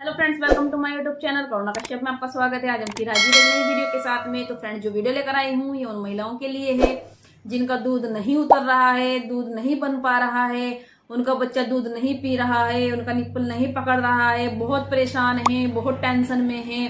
Hello friends, welcome to my YouTube channel Karuna Kashyap में आपका स्वागत है। आज हम फिर हाजिर एक नई वीडियो के साथ में। तो फ्रेंड्स, जो वीडियो लेकर आई हूँ ये उन महिलाओं के लिए है जिनका दूध नहीं उतर रहा है, दूध नहीं बन पा रहा है, उनका बच्चा दूध नहीं पी रहा है, उनका निप्पल नहीं पकड़ रहा है, बहुत परेशान है, बहुत टेंशन में है।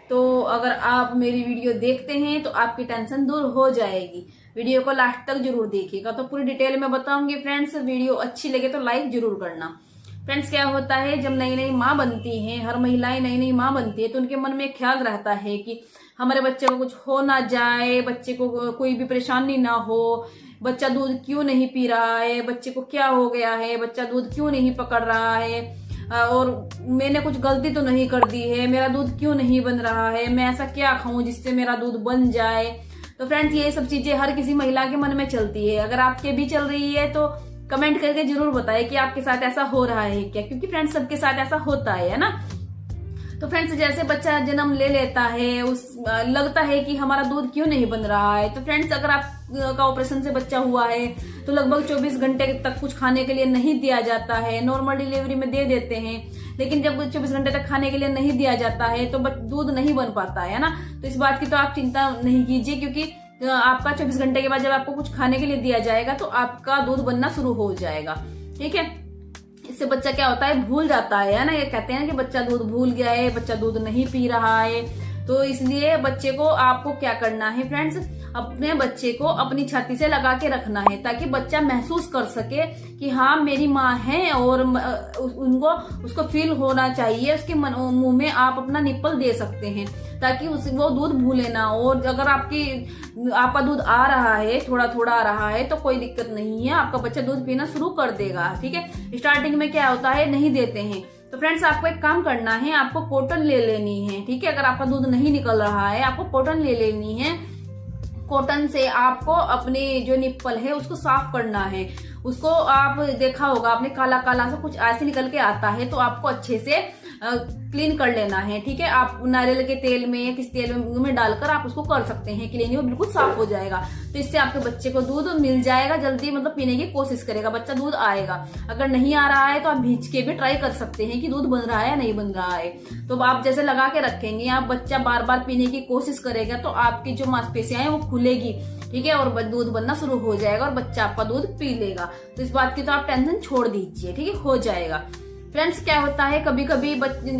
तो अगर आप मेरी वीडियो देखते हैं तो आपकी टेंशन दूर हो जाएगी। वीडियो को लास्ट तक जरूर देखिएगा, तो पूरी डिटेल में बताऊंगी फ्रेंड्स। वीडियो अच्छी लगे तो लाइक जरूर करना। फ्रेंड्स, क्या होता है जब नई नई माँ बनती हैं, हर महिलाएं नई नई माँ बनती है तो उनके मन में एक ख्याल रहता है कि हमारे बच्चे को कुछ हो ना जाए, बच्चे को कोई भी परेशानी ना हो, बच्चा दूध क्यों नहीं पी रहा है, बच्चे को क्या हो गया है, बच्चा दूध क्यों नहीं पकड़ रहा है, और मैंने कुछ गलती तो नहीं कर दी है, मेरा दूध क्यों नहीं बन रहा है, मैं ऐसा क्या खाऊं जिससे मेरा दूध बन जाए। तो फ्रेंड्स, ये सब चीजें हर किसी महिला के मन में चलती है। अगर आपके भी चल रही है तो कमेंट करके जरूर बताएं कि आपके साथ ऐसा हो रहा है क्या, क्योंकि फ्रेंड्स सबके साथ ऐसा होता है ना। तो फ्रेंड्स, जैसे बच्चा जन्म ले लेता है लगता है कि हमारा दूध क्यों नहीं बन रहा है। तो फ्रेंड्स, अगर आपका ऑपरेशन से बच्चा हुआ है तो लगभग 24 घंटे तक कुछ खाने के लिए नहीं दिया जाता है। नॉर्मल डिलीवरी में दे देते हैं, लेकिन जब 24 घंटे तक खाने के लिए नहीं दिया जाता है तो दूध नहीं बन पाता है ना। तो इस बात की तो आप चिंता नहीं कीजिए, क्योंकि आपका 24 घंटे के बाद जब आपको कुछ खाने के लिए दिया जाएगा तो आपका दूध बनना शुरू हो जाएगा। ठीक है, इससे बच्चा क्या होता है, भूल जाता है ना। ये कहते हैं कि बच्चा दूध भूल गया है, बच्चा दूध नहीं पी रहा है। तो इसलिए बच्चे को आपको क्या करना है फ्रेंड्स, अपने बच्चे को अपनी छाती से लगा के रखना है, ताकि बच्चा महसूस कर सके कि हाँ मेरी माँ है, और उसको फील होना चाहिए। उसके मुंह में आप अपना निप्पल दे सकते हैं ताकि वो दूध भूले ना। और अगर आपका दूध आ रहा है, थोड़ा थोड़ा आ रहा है, तो कोई दिक्कत नहीं है, आपका बच्चा दूध पीना शुरू कर देगा। ठीक है, स्टार्टिंग में क्या होता है, नहीं देते हैं। तो फ्रेंड्स, आपको एक काम करना है, आपको कॉटन ले लेनी है। ठीक है, अगर आपका दूध नहीं निकल रहा है, आपको कॉटन ले लेनी है। कॉटन से आपको अपने जो निप्पल है उसको साफ करना है। उसको आप देखा होगा आपने, काला काला सा कुछ ऐसे निकल के आता है, तो आपको अच्छे से क्लीन कर लेना है। ठीक है, आप नारियल के तेल में या किसी तेल में डालकर आप उसको कर सकते हैं क्लीन, वो बिल्कुल साफ हो जाएगा। तो इससे आपके बच्चे को दूध मिल जाएगा जल्दी, मतलब पीने की कोशिश करेगा, बच्चा दूध आएगा। अगर नहीं आ रहा है तो आप भींच के भी ट्राई कर सकते हैं कि दूध बन रहा है या नहीं बन रहा है। तो आप जैसे लगा के रखेंगे, आप बच्चा बार बार पीने की कोशिश करेगा तो आपकी जो मांसपेशियां हैं वो खुलेगी। ठीक है, और दूध बनना शुरू हो जाएगा और बच्चा आपका दूध पी लेगा। तो इस बात की तो आप टेंशन छोड़ दीजिए। ठीक है, हो जाएगा। फ्रेंड्स, क्या होता है कभी कभी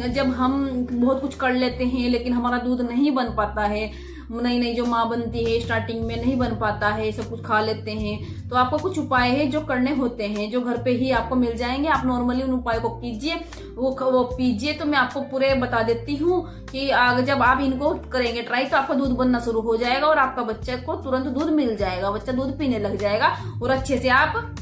जब हम बहुत कुछ कर लेते हैं लेकिन हमारा दूध नहीं बन पाता है, नई नई जो माँ बनती है स्टार्टिंग में नहीं बन पाता है, सब कुछ खा लेते हैं, तो आपको कुछ उपाय है जो करने होते हैं, जो घर पे ही आपको मिल जाएंगे। आप नॉर्मली उन उपाय को कीजिए, वो पीजिए। तो मैं आपको पूरे बता देती हूँ कि जब आप इनको करेंगे ट्राई तो आपका दूध बनना शुरू हो जाएगा और आपका बच्चे को तुरंत दूध मिल जाएगा, बच्चा दूध पीने लग जाएगा और अच्छे से आप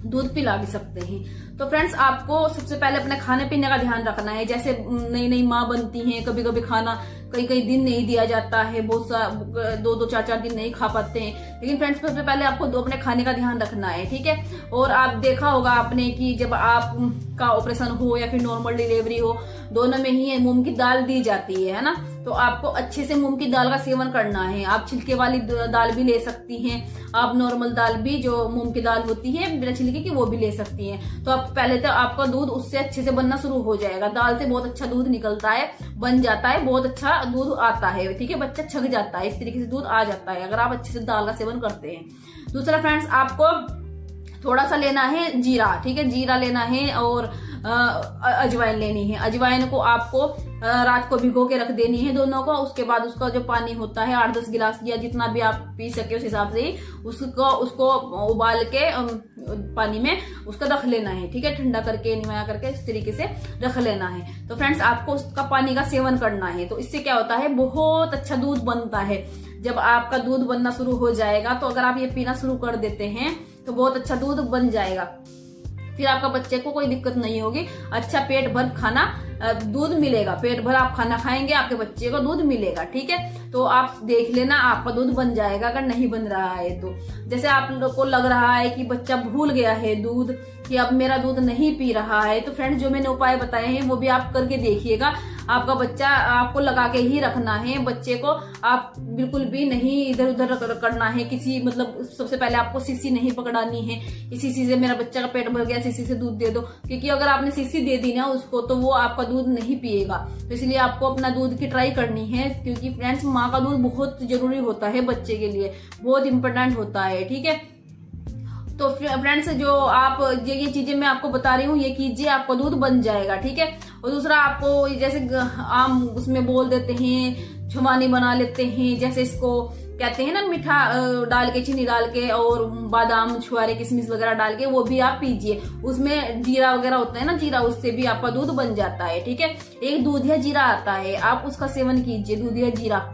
दूध पिला भी सकते हैं। तो फ्रेंड्स, आपको सबसे पहले अपने खाने पीने का ध्यान रखना है। जैसे नई नई माँ बनती हैं, कभी कभी खाना कई दिन नहीं दिया जाता है, बहुत सा 2 4 दिन नहीं खा पाते हैं। लेकिन फ्रेंड्स, सबसे पहले आपको अपने खाने का ध्यान रखना है। ठीक है, और आप देखा होगा आपने कि जब आपका ऑपरेशन हो या फिर नॉर्मल डिलीवरी हो, दोनों में ही मूंग की दाल दी जाती है ना। तो आपको अच्छे से मूंग की दाल का सेवन करना है। आप छिलके वाली दाल भी ले सकती हैं, आप नॉर्मल दाल भी जो मूंग की दाल होती है बिना छिलके की वो भी ले सकती हैं। तो आप पहले तो आपका दूध उससे अच्छे से बनना शुरू हो जाएगा। दाल से बहुत अच्छा दूध निकलता है, बन जाता है, बहुत अच्छा दूध आता है। ठीक है, बच्चा छक जाता है, इस तरीके से दूध आ जाता है अगर आप अच्छे से दाल का सेवन करते हैं। दूसरा फ्रेंड्स, आपको थोड़ा सा लेना है जीरा। ठीक है, जीरा लेना है और अजवाइन लेनी है। अजवाइन को आपको रात को भिगो के रख देनी है दोनों को। उसके बाद उसका जो पानी होता है 8-10 गिलास या जितना भी आप पी सके उस हिसाब से ही उसको उबाल के पानी में उसका रख लेना है। ठीक है, ठंडा करके निमाया करके इस तरीके से रख लेना है। तो फ्रेंड्स, आपको उसका पानी का सेवन करना है। तो इससे क्या होता है, बहुत अच्छा दूध बनता है। जब आपका दूध बनना शुरू हो जाएगा तो अगर आप ये पीना शुरू कर देते हैं तो बहुत अच्छा दूध बन जाएगा। फिर आपका बच्चे को कोई दिक्कत नहीं होगी, अच्छा पेट भर खाना दूध मिलेगा, पेट भर आप खाना खाएंगे, आपके बच्चे को दूध मिलेगा। ठीक है, तो आप देख लेना आपका दूध बन जाएगा अगर नहीं बन रहा है तो। जैसे आप लोग को लग रहा है कि बच्चा भूल गया है दूध, कि अब मेरा दूध नहीं पी रहा है, तो फ्रेंड्स, जो मैंने उपाय बताए हैं वो भी आप करके देखिएगा। आपका बच्चा आपको लगा के ही रखना है। बच्चे को आप बिल्कुल भी नहीं इधर उधर करना है, किसी मतलब सबसे पहले आपको शीशी नहीं पकड़ानी है कि शीशी से मेरा बच्चा का पेट भर गया, शीशी से दूध दे दो, क्योंकि अगर आपने शीशी दे दी ना उसको तो वो आपका दूध नहीं पिएगा। तो इसलिए आपको अपना दूध की ट्राई करनी है, क्योंकि फ्रेंड्स माँ का दूध बहुत जरूरी होता है बच्चे के लिए, बहुत इंपॉर्टेंट होता है। ठीक है, तो फ्रेंड्स जो आप ये चीजें मैं आपको बता रही हूँ ये कीजिए, आपका दूध बन जाएगा। ठीक है, और दूसरा आपको जैसे आम उसमें बोल देते हैं, छुमानी बना लेते हैं, जैसे इसको कहते हैं ना, मीठा डाल के, चीनी डाल के और बादाम छुआरे किशमिश वगैरह डाल के, वो भी आप पीजिए। उसमें जीरा वगैरह होता है ना, जीरा, उससे भी आपका दूध बन जाता है। ठीक है, एक दूध या जीरा आता है, आप उसका सेवन कीजिए, दूध या जीरा,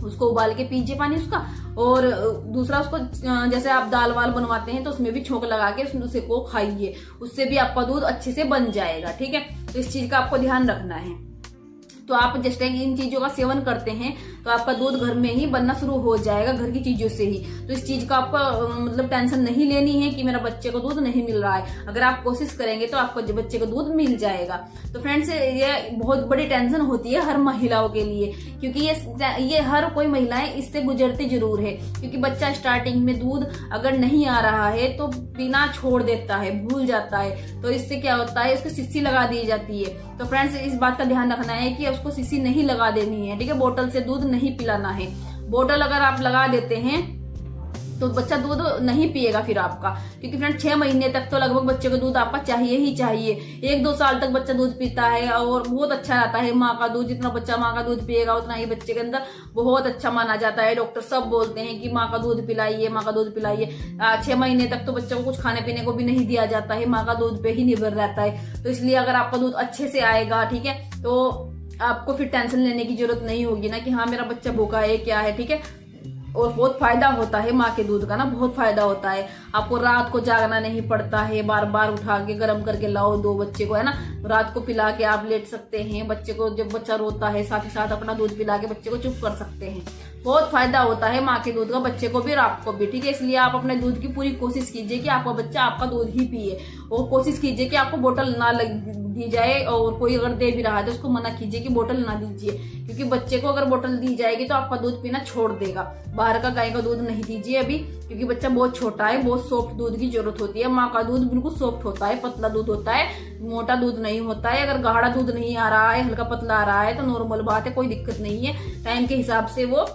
उसको उबाल के पीजिए पानी उसका। और दूसरा उसको जैसे आप दाल वाल बनवाते हैं तो उसमें भी छोंक लगा के उसे को खाइए, उससे भी आपका दूध अच्छे से बन जाएगा। ठीक है, तो इस चीज का आपको ध्यान रखना है। तो आप जैसे इन चीजों का सेवन करते हैं तो आपका दूध घर में ही बनना शुरू हो जाएगा, घर की चीजों से ही। तो इस चीज का आपको मतलब टेंशन नहीं लेनी है कि मेरा बच्चे को दूध नहीं मिल रहा है। अगर आप कोशिश करेंगे तो आपको बच्चे को दूध मिल जाएगा। तो फ्रेंड्स ये बहुत बड़ी टेंशन होती है हर महिलाओं के लिए, क्योंकि ये हर कोई महिलाएं इससे गुजरती जरूर है, क्योंकि बच्चा स्टार्टिंग में दूध अगर नहीं आ रहा है तो बिना छोड़ देता है, भूल जाता है। तो इससे क्या होता है, उसको शीशी लगा दी जाती है। तो फ्रेंड्स इस बात का ध्यान रखना है कि उसको शीशी नहीं लगा देनी है। ठीक है, बोतल से दूध नहीं पिलाना है। बोतल अगर आप लगा देते हैं तो बच्चा दूध नहीं पिएगा फिर आपका, क्योंकि फ्रेंड 6 महीने तक तो लगभग बच्चे को दूध आपका चाहिए ही चाहिए। 1-2 साल तक बच्चा दूध पीता है और बहुत अच्छा रहता है माँ का दूध। जितना बच्चा माँ का दूध पिएगा उतना ही बच्चे के अंदर बहुत अच्छा माना जाता है। डॉक्टर सब बोलते हैं कि माँ का दूध पिलाइए, माँ का दूध पिलाइए। 6 महीने तक तो बच्चों को कुछ खाने पीने को भी नहीं दिया जाता है, माँ का दूध पे ही निर्भर रहता है। तो इसलिए अगर आपका दूध अच्छे से आएगा, ठीक है, तो आपको फिर टेंशन लेने की जरूरत नहीं होगी ना कि हाँ मेरा बच्चा भूखा है क्या है। ठीक है, और बहुत फायदा होता है माँ के दूध का ना, बहुत फायदा होता है। आपको रात को जागना नहीं पड़ता है, बार बार उठा के गर्म करके लाओ दो बच्चे को, है ना। रात को पिला के आप लेट सकते हैं बच्चे को, जब बच्चा रोता है साथ ही साथ अपना दूध पिला के बच्चे को चुप कर सकते हैं। बहुत फायदा होता है माँ के दूध का बच्चे को भी और आपको भी। ठीक है, इसलिए आप अपने दूध की पूरी कोशिश कीजिए कि आपका बच्चा आपका दूध ही पिए, और कोशिश कीजिए कि आपको बोतल ना दी जाए, और कोई अगर दे भी रहा है तो उसको मना कीजिए कि बोतल ना दीजिए, क्योंकि बच्चे को अगर बोतल दी जाएगी तो आपका दूध पीना छोड़ देगा। बाहर का गाय का दूध नहीं दीजिए अभी, क्योंकि बच्चा बहुत छोटा है, बहुत सॉफ्ट दूध की जरूरत होती है। माँ का दूध बिल्कुल सॉफ्ट होता है, पतला दूध होता है, मोटा दूध नहीं होता है। अगर गाढ़ा दूध नहीं आ रहा है, हल्का पतला आ रहा है तो नॉर्मल बात है, कोई दिक्कत नहीं है। टाइम के हिसाब से वो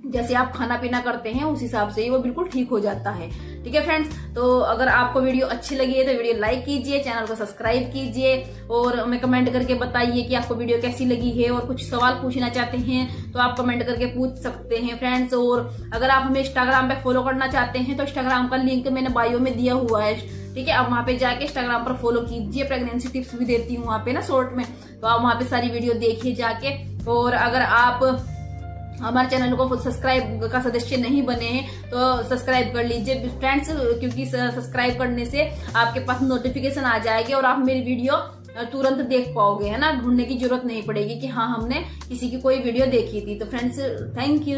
जैसे आप खाना पीना करते हैं उस हिसाब से ही वो बिल्कुल ठीक हो जाता है। ठीक है फ्रेंड्स, तो अगर आपको वीडियो अच्छी लगी है तो वीडियो लाइक कीजिए, चैनल को सब्सक्राइब कीजिए, और हमें कमेंट करके बताइए कि आपको वीडियो कैसी लगी है। और कुछ सवाल पूछना चाहते हैं तो आप कमेंट करके पूछ सकते हैं फ्रेंड्स। और अगर आप हमें इंस्टाग्राम पे फॉलो करना चाहते हैं तो इंस्टाग्राम का लिंक मैंने बायो में दिया हुआ है। ठीक है, आप वहां पे जाके इंस्टाग्राम पर फॉलो कीजिए। प्रेगनेंसी टिप्स भी देती हूँ वहां पे ना शॉर्ट में, तो आप वहां पे सारी वीडियो देखिए जाके। और अगर आप हमारे चैनल को सब्सक्राइब का सदस्य नहीं बने हैं तो सब्सक्राइब कर लीजिए फ्रेंड्स, क्योंकि सब्सक्राइब करने से आपके पास नोटिफिकेशन आ जाएगी और आप मेरी वीडियो तुरंत देख पाओगे, है ना। ढूंढने की जरूरत नहीं पड़ेगी कि हाँ हमने किसी की कोई वीडियो देखी थी। तो फ्रेंड्स थैंक यू।